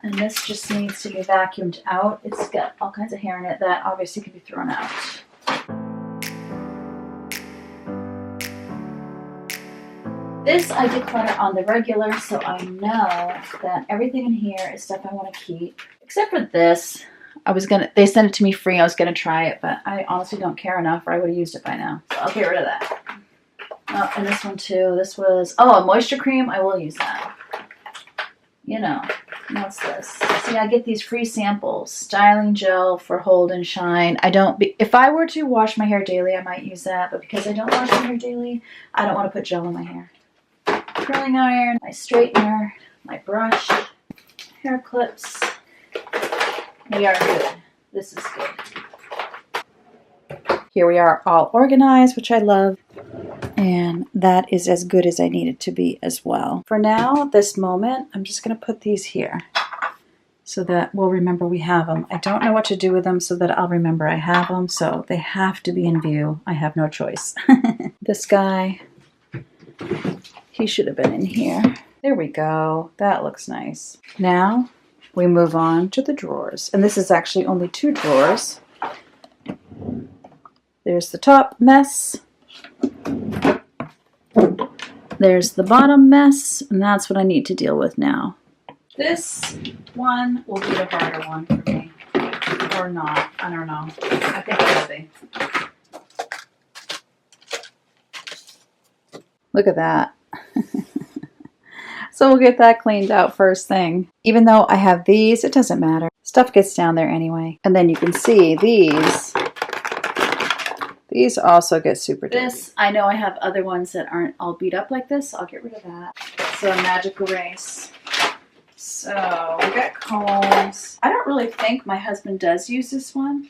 And this just needs to be vacuumed out. It's got all kinds of hair in it that obviously can be thrown out. This I declutter on the regular, so I know that everything in here is stuff I want to keep. Except for this. They sent it to me free. I was gonna try it, but I honestly don't care enough or I would have used it by now. So I'll get rid of that. Oh, and this one too. This was, a moisture cream. I will use that. You know, what's this? See, I get these free samples. Styling gel for Hold and Shine. If I were to wash my hair daily, I might use that, but because I don't wash my hair daily, I don't want to put gel in my hair. Curling iron, my straightener, my brush, hair clips. We are good. This is good. Here we are all organized, which I love. And that is as good as I need it to be as well. For now, this moment, I'm just going to put these here so that we'll remember we have them. I don't know what to do with them so that I'll remember I have them, so they have to be in view. I have no choice. This guy, he should have been in here. There we go. That looks nice. Now we move on to the drawers. And this is actually only 2 drawers. There's the top mess. There's the bottom mess, and that's what I need to deal with now. This one will be the harder one for me. Or not. I don't know. I think it will be. Look at that. So we'll get that cleaned out first thing. Even though I have these, it doesn't matter. Stuff gets down there anyway. And then you can see these also get super dirty. This, I know I have other ones that aren't all beat up like this. I'll get rid of that. So a magic erase. So we got combs. I don't really think my husband does use this one.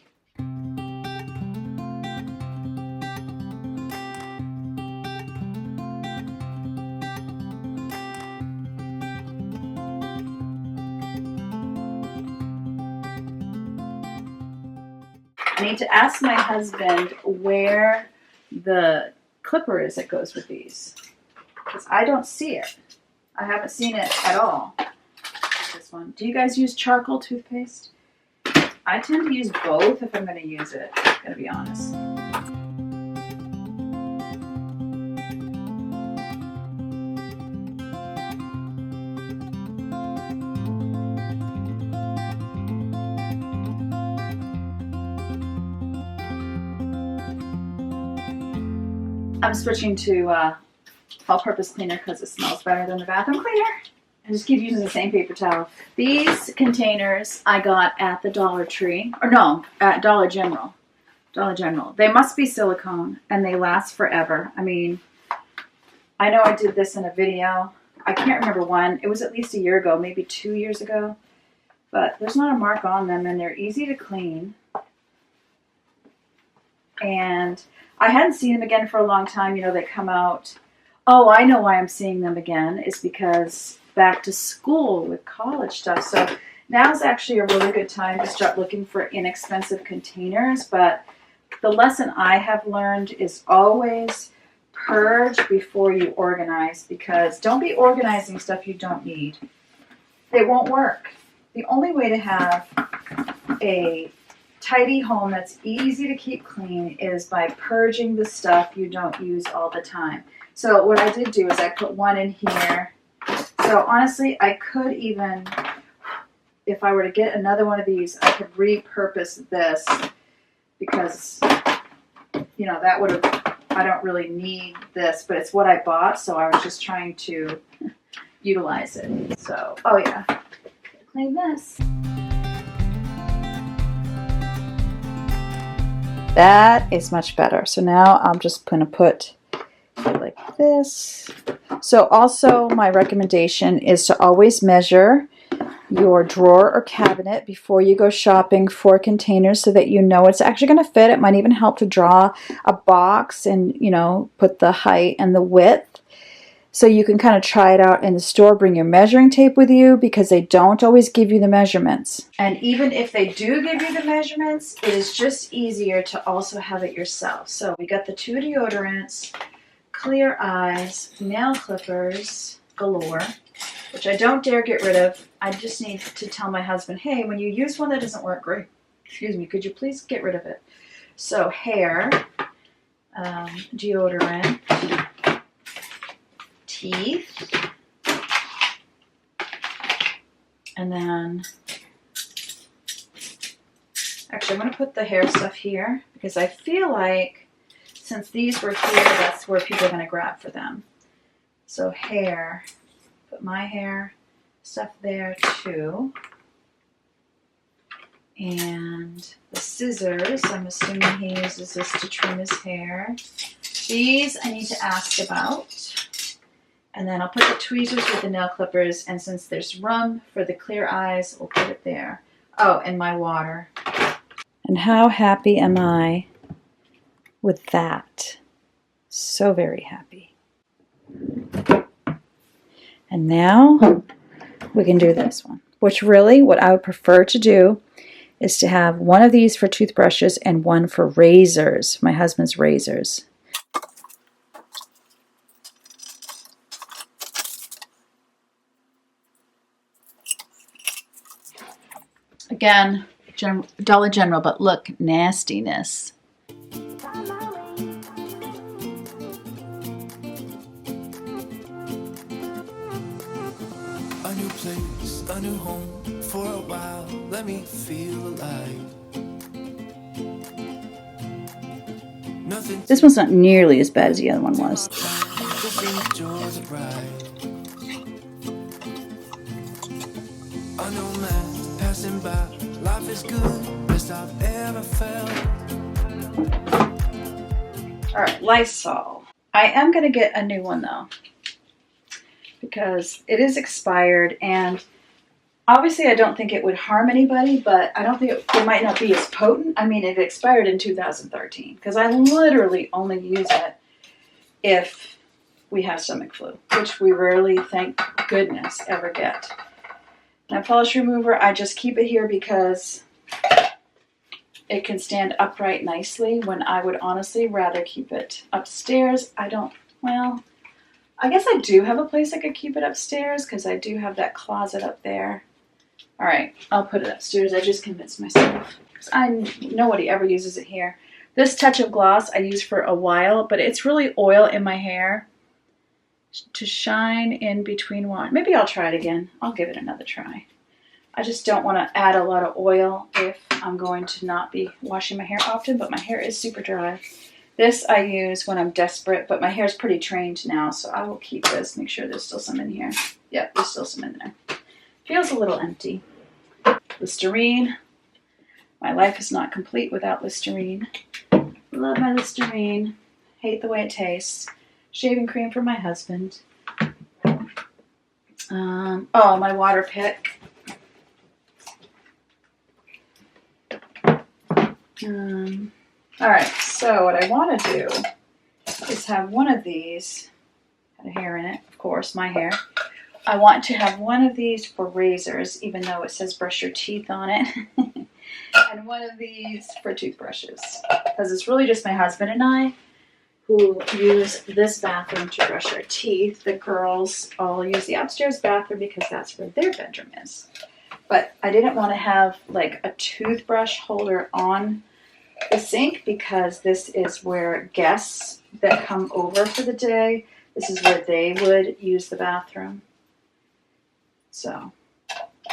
I need to ask my husband where the clipper is that goes with these. Because I don't see it. I haven't seen it at all. This one. Do you guys use charcoal toothpaste? I tend to use both if I'm going to use it. I'm going to be honest. I'm switching to all-purpose cleaner because it smells better than the bathroom cleaner. I just keep using the same paper towel. These containers I got at the Dollar Tree, or no, at Dollar General. Dollar General. They must be silicone and they last forever. I mean, I know I did this in a video. I can't remember when. It was at least a year ago, maybe 2 years ago. But there's not a mark on them and they're easy to clean. And I hadn't seen them again for a long time. You know, they come out. Oh, I know why I'm seeing them again. Is because back to school with college stuff. So now's actually a really good time to start looking for inexpensive containers. But the lesson I have learned is always purge before you organize. Because don't be organizing stuff you don't need. It won't work. The only way to have a tidy home that's easy to keep clean is by purging the stuff you don't use all the time. So what I did do is I put one in here. So honestly, I could even, if I were to get another one of these, I could repurpose this because, you know, that would have, I don't really need this, but it's what I bought, so I was just trying to utilize it. So, oh yeah, clean this. That is much better. So now I'm just going to put it like this. So also my recommendation is to always measure your drawer or cabinet before you go shopping for containers so that you know it's actually going to fit. It might even help to draw a box and, you know, put the height and the width. So you can kind of try it out in the store. Bring your measuring tape with you because they don't always give you the measurements. And even if they do give you the measurements, it is just easier to also have it yourself. So we got the 2 deodorants, Clear Eyes, nail clippers galore, which I don't dare get rid of. I just need to tell my husband, hey, when you use one that doesn't work great, excuse me, could you please get rid of it? So hair, deodorant, teeth. And then, actually I'm going to put the hair stuff here because I feel like since these were here, that's where people are going to grab for them. So hair, put my hair stuff there too. And the scissors, I'm assuming he uses this to trim his hair. These I need to ask about. And then I'll put the tweezers with the nail clippers, and since there's room for the clear eyes, we'll put it there. Oh, and my water. And how happy am I with that? So very happy. And now we can do this one, which really what I would prefer to do is to have one of these for toothbrushes and one for razors, my husband's razors. Again, Dollar General, but look, nastiness. A new place, a new home, for a while, let me feel alive. This one's not nearly as bad as the other one was. A nomad passing by, life is good, best I've ever felt. Alright, Lysol. I am going to get a new one though, because it is expired, and obviously I don't think it would harm anybody, but I don't think it might not be as potent. I mean, it expired in 2013, because I literally only use it if we have stomach flu, which we rarely, thank goodness, ever get. Now, polish remover, I just keep it here because it can stand upright nicely, when I would honestly rather keep it upstairs. I guess I do have a place I could keep it upstairs, because I do have that closet up there. All right, I'll put it upstairs. I just convinced myself. Nobody ever uses it here. This touch of gloss I used for a while, but it's really oil in my hair to shine in between one. Maybe I'll try it again. I'll give it another try. I just don't want to add a lot of oil if I'm going to not be washing my hair often, but my hair is super dry. This I use when I'm desperate, but my hair is pretty trained now, so I will keep this. Make sure there's still some in here. Yep, there's still some in there. Feels a little empty. Listerine. My life is not complete without Listerine. Love my Listerine. Hate the way it tastes. Shaving cream for my husband. Oh, my water pick. Alright, so what I want to do is have one of these, got a hair in it, of course, my hair. I want to have one of these for razors, even though it says brush your teeth on it, and one of these for toothbrushes, because it's really just my husband and I who use this bathroom to brush our teeth. The girls all use the upstairs bathroom because that's where their bedroom is. But I didn't want to have like a toothbrush holder on the sink, because this is where guests that come over for the day, this is where they would use the bathroom. So,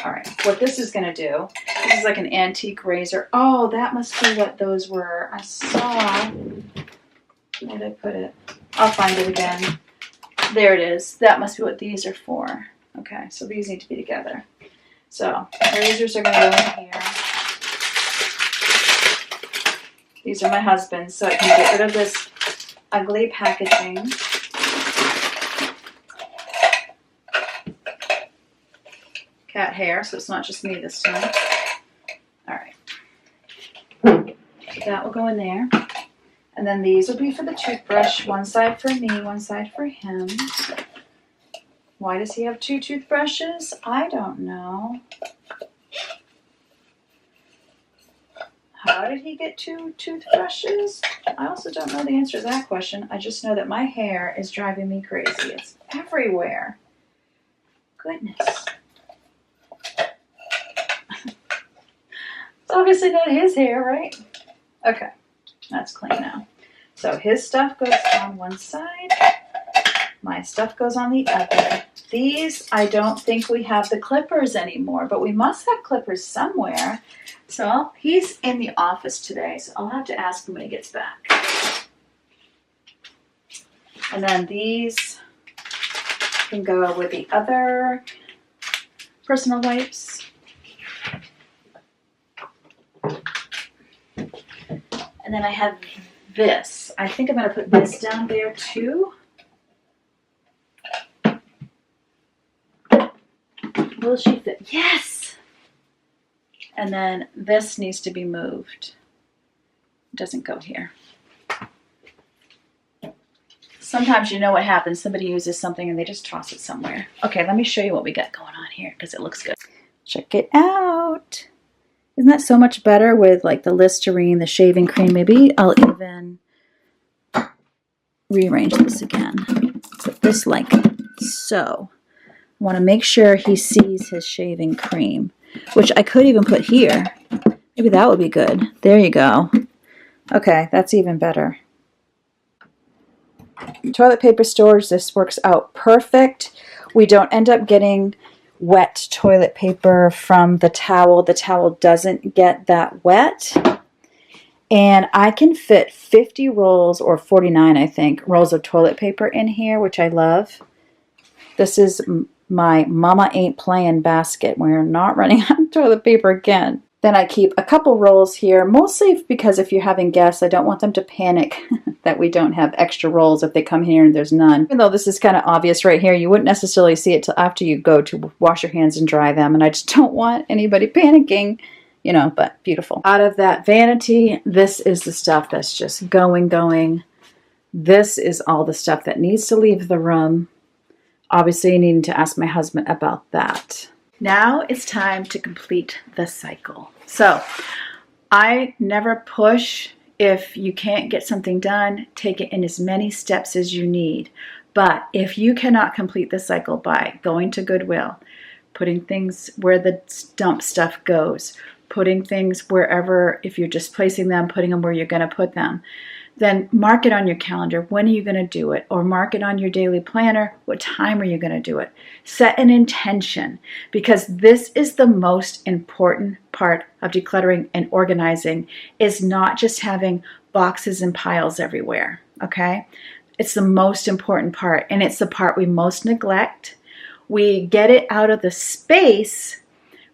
all right, what this is going to do, this is like an antique razor. Oh, that must be what those were. I saw, where did I put it? I'll find it again. There it is. That must be what these are for. Okay, so these need to be together. So, razors are going to go in here. These are my husband's, so I can get rid of this ugly packaging. Cat hair, so it's not just me this time. All right. So that will go in there. And then these will be for the toothbrush. One side for me, one side for him. Why does he have two toothbrushes? I don't know. How did he get two toothbrushes? I also don't know the answer to that question. I just know that my hair is driving me crazy. It's everywhere. Goodness. It's obviously not his hair, right? Okay, that's clean now. So his stuff goes on one side. My stuff goes on the other. These, I don't think we have the clippers anymore, but we must have clippers somewhere. So he's in the office today, so I'll have to ask him when he gets back. And then these can go with the other personal wipes. And then I have this. I think I'm going to put this down there too. Will she fit? Yes! And then this needs to be moved. It doesn't go here. Sometimes you know what happens. Somebody uses something and they just toss it somewhere. Okay, let me show you what we got going on here because it looks good. Check it out. Isn't that so much better with like the Listerine, the shaving cream? Maybe I'll even rearrange this again. Put this like so. I want to make sure he sees his shaving cream, which I could even put here. Maybe that would be good. There you go. Okay, that's even better. Toilet paper storage, this works out perfect. We don't end up getting wet toilet paper from the towel. The towel doesn't get that wet. And I can fit 50 rolls, or 49, I think, rolls of toilet paper in here, which I love. This is my mama ain't playing basket. We're not running out of toilet paper again. Then I keep a couple rolls here, mostly because if you're having guests, I don't want them to panic that we don't have extra rolls if they come here and there's none. Even though this is kind of obvious right here, you wouldn't necessarily see it till after you go to wash your hands and dry them, and I just don't want anybody panicking, you know, but beautiful. Out of that vanity, this is the stuff that's just going. This is all the stuff that needs to leave the room. Obviously, I need to ask my husband about that. Now it's time to complete the cycle. So I never push. If you can't get something done, take it in as many steps as you need. But if you cannot complete the cycle by going to Goodwill, putting things where the dump stuff goes, putting things wherever, if you're just placing them, putting them where you're going to put them, then mark it on your calendar. When are you going to do it? Or mark it on your daily planner. What time are you going to do it? Set an intention, because this is the most important part of decluttering and organizing, is not just having boxes and piles everywhere, okay? It's the most important part, and it's the part we most neglect. We get it out of the space,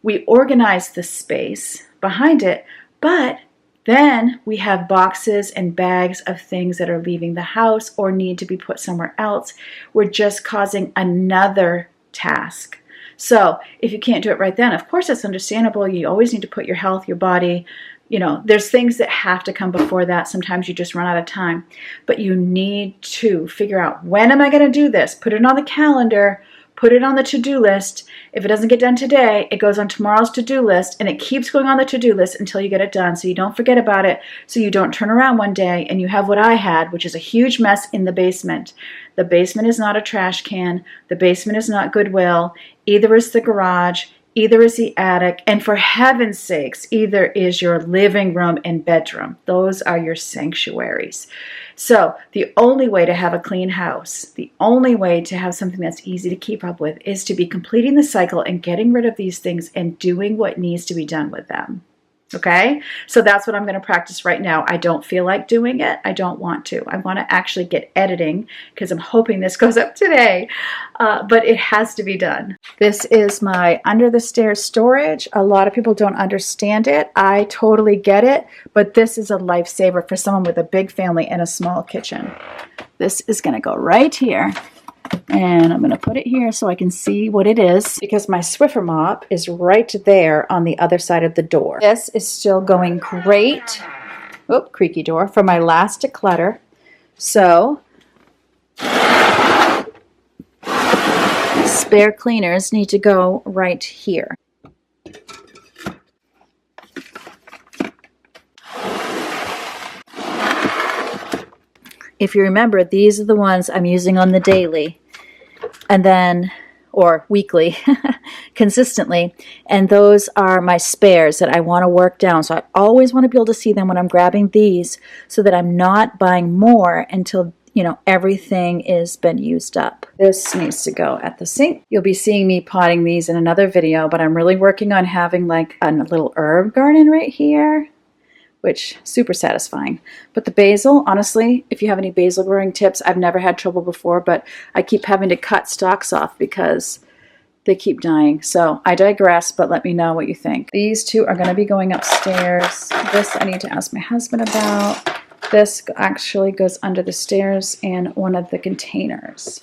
we organize the space behind it, but then we have boxes and bags of things that are leaving the house or need to be put somewhere else. We're just causing another task. So if you can't do it right then, of course that's understandable. You always need to put your health, your body, you know, there's things that have to come before that. Sometimes you just run out of time. But you need to figure out, when am I going to do this? Put it on the calendar. Put it on the to-do list. If it doesn't get done today, it goes on tomorrow's to-do list, and it keeps going on the to-do list until you get it done, so you don't forget about it, so you don't turn around one day and you have what I had, which is a huge mess in the basement. The basement is not a trash can. The basement is not Goodwill. Either is the garage. Either is the attic. And for heaven's sakes, either is your living room and bedroom. Those are your sanctuaries. So the only way to have a clean house, the only way to have something that's easy to keep up with, is to be completing the cycle and getting rid of these things and doing what needs to be done with them. Okay? So that's what I'm going to practice right now. I don't feel like doing it. I don't want to. I want to actually get editing because I'm hoping this goes up today. But it has to be done. This is my under the stairs storage. A lot of people don't understand it. I totally get it. But this is a lifesaver for someone with a big family and a small kitchen. This is going to go right here. And I'm going to put it here so I can see what it is, because my Swiffer mop is right there on the other side of the door. This is still going great. Oh, creaky door, for my last declutter. So spare cleaners need to go right here. If you remember, these are the ones I'm using on the daily, and then, or weekly, consistently, and those are my spares that I want to work down. So I always want to be able to see them when I'm grabbing these, so that I'm not buying more until, you know, everything is been used up. This needs to go at the sink. You'll be seeing me potting these in another video, but I'm really working on having like a little herb garden right here, which super satisfying. But the basil, honestly, if you have any basil growing tips, I've never had trouble before, but I keep having to cut stalks off because they keep dying. So I digress, but let me know what you think. These two are going to be going upstairs. This I need to ask my husband about. This actually goes under the stairs in one of the containers.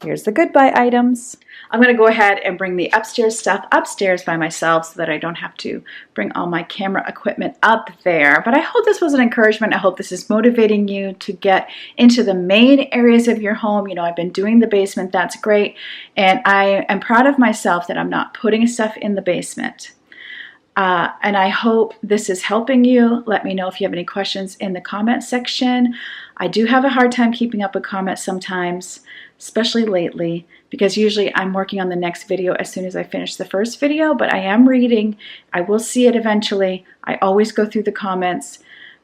Here's the goodbye items. I'm going to go ahead and bring the upstairs stuff upstairs by myself so that I don't have to bring all my camera equipment up there. But I hope this was an encouragement. I hope this is motivating you to get into the main areas of your home. You know, I've been doing the basement. That's great. And I am proud of myself that I'm not putting stuff in the basement. And I hope this is helping you. Let me know if you have any questions in the comment section. I do have a hard time keeping up with comments sometimes, especially lately, because usually I'm working on the next video as soon as I finish the first video, but I am reading. I will see it eventually. I always go through the comments,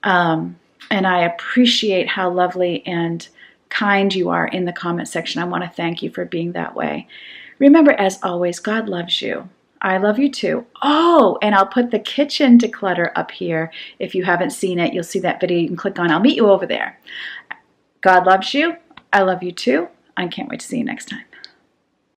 and I appreciate how lovely and kind you are in the comment section. I want to thank you for being that way. Remember, as always, God loves you. I love you too. Oh, and I'll put the kitchen declutter up here. If you haven't seen it, you'll see that video. You can click on. I'll meet you over there. God loves you. I love you too. I can't wait to see you next time.